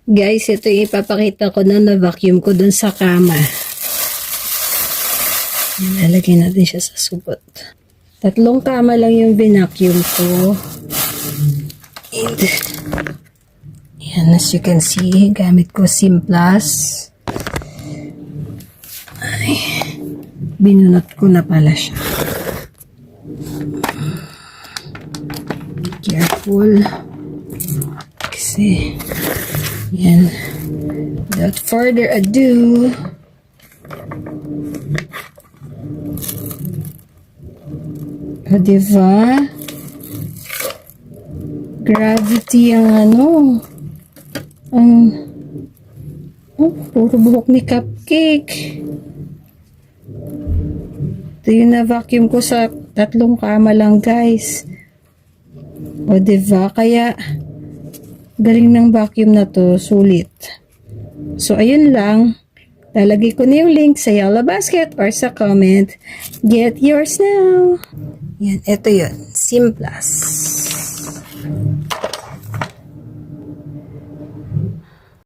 Guys, ito yung ipapakita ko na na-vacuum ko dun sa kama. Lalagay natin siya sa subot. 3 kama lang yung vacuum ko. And, yan, as you can see, gamit ko Simplas. Ay, binunot ko na pala siya. Be careful. Kasi, yan. Without further ado, o diba? Gravity ang puro buhok ni Cupcake. Ito yung na-vacuum ko sa 3 kama lang, guys. O diba? Kaya, galing ng vacuum na to, sulit. So, ayun lang. Lalagay ko na yung link sa Yellow Basket or sa comment. Get yours now! Yan, ito yun. Simplas.